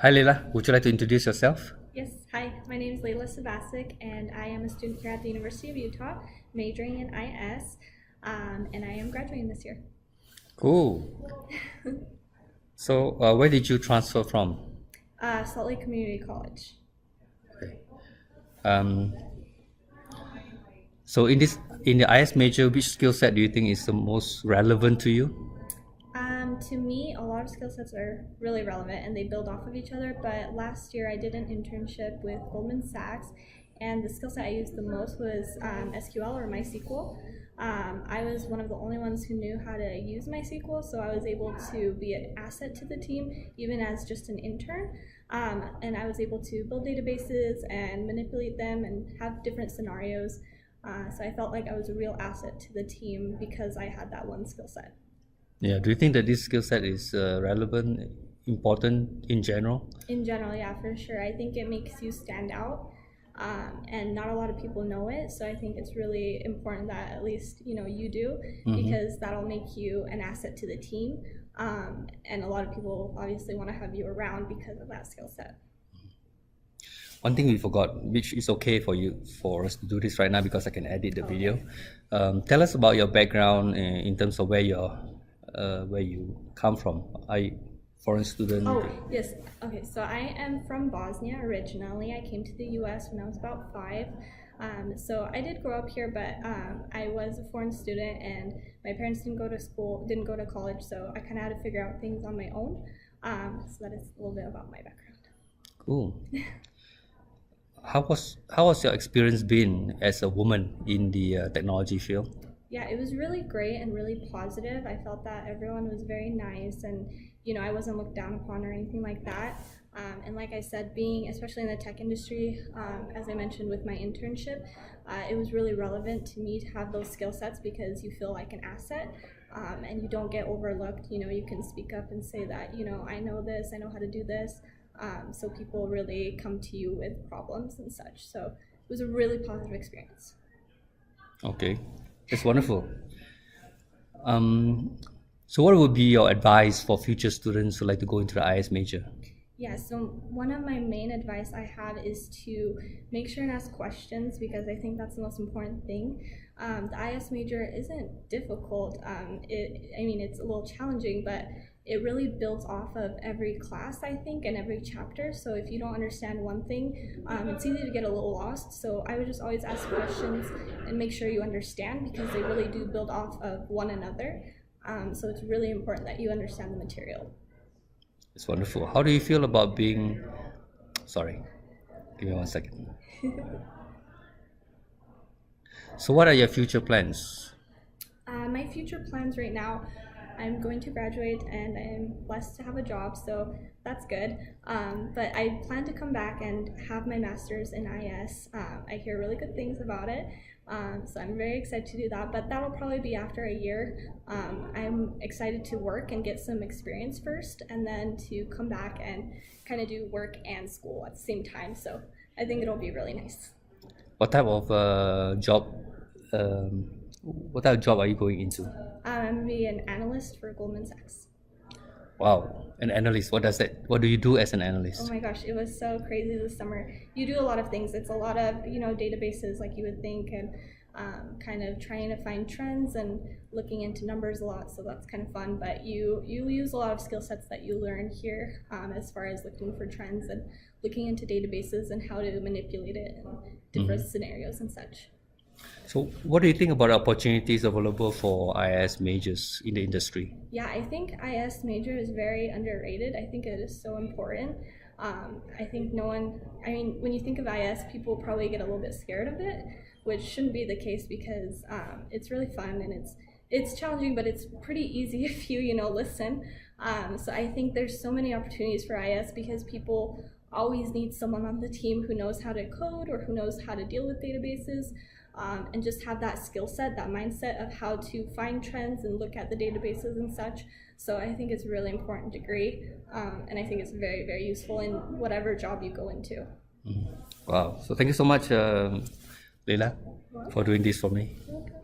Hi Leila, would you like to introduce yourself? Yes, hi, my name is Lejla-subasic, and I am a student here at the University of Utah, majoring in IS, and I am graduating this year. Cool. So, where did you transfer from? Salt Lake Community College. Okay. Um, so in the IS major, which skill set do you think is the most relevant to you? To me, a lot of skill sets are really relevant and they build off of each other, but last year I did an internship with Goldman Sachs, and the skill set I used the most was SQL or MySQL. I was one of the only ones who knew how to use MySQL, so I was able to be an asset to the team even as just an intern. And I was able to build databases and manipulate them and have different scenarios. So I felt like I was a real asset to the team because I had that one skill set. Yeah, do you think that this skill set is relevant, important in general? In general, yeah, for sure. I think it makes you stand out, and not a lot of people know it. So I think it's really important that at least you do, because that'll make you an asset to the team. And a lot of people obviously want to have you around because of that skill set. One thing we forgot, which is okay for us to do this right now because I can edit the video. Tell us about your background in terms of where you come from. Are you foreign student? Oh, yes. Okay, so I am from Bosnia originally. I came to the US when I was about 5. So I did grow up here, but I was a foreign student and my parents didn't go to school, didn't go to college, so I kind of had to figure out things on my own. So that is a little bit about my background. Cool. How was your experience been as a woman in the technology field? Yeah, it was really great and really positive. I felt that everyone was very nice, and I wasn't looked down upon or anything like that. And like I said, being especially in the tech industry, as I mentioned with my internship, it was really relevant to me to have those skill sets because you feel like an asset, and you don't get overlooked. You can speak up and say that I know this, I know how to do this. So people really come to you with problems and such. So it was a really positive experience. Okay, that's wonderful. So what would be your advice for future students who like to go into the IS major? Yeah, so one of my main advice I have is to make sure and ask questions because I think that's the most important thing. The IS major isn't difficult. It's a little challenging, but it really builds off of every class, I think, and every chapter. So if you don't understand one thing, it's easy to get a little lost. So I would just always ask questions and make sure you understand because they really do build off of one another. So it's really important that you understand the material. It's wonderful. How do you feel about being... Sorry, give me 1 second. So what are your future plans? My future plans right now, I'm going to graduate and I'm blessed to have a job, so that's good. But I plan to come back and have my master's in IS. I hear really good things about it, so I'm very excited to do that, but that'll probably be after a year. I'm excited to work and get some experience first, and then to come back and kind of do work and school at the same time, so I think it'll be really nice. What type of job? What type of job are you going into? I'm going to be an analyst for Goldman Sachs. Wow, an analyst. What does that? What do you do as an Oh analyst? my gosh, it was so crazy this summer. You do a lot of things. It's a lot of, databases like you would think, and kind of trying to find trends and looking into numbers a lot. So that's kind of fun. But you use a lot of skill sets that you learn here, as far as looking for trends and looking into databases and how to manipulate it in different scenarios and such. So what do you think about opportunities available for IS majors in the industry? Yeah, I think IS major is very underrated. I think it is so important. I think when you think of IS, people probably get a little bit scared of it, which shouldn't be the case because it's really fun and it's challenging, but it's pretty easy if you listen. So I think there's so many opportunities for IS because people always need someone on the team who knows how to code or who knows how to deal with databases. And just have that skill set, that mindset of how to find trends and look at the databases and such. So I think it's a really important degree, and I think it's very, very useful in whatever job you go into. Wow. So thank you so much, Leila, for doing this for me. Okay.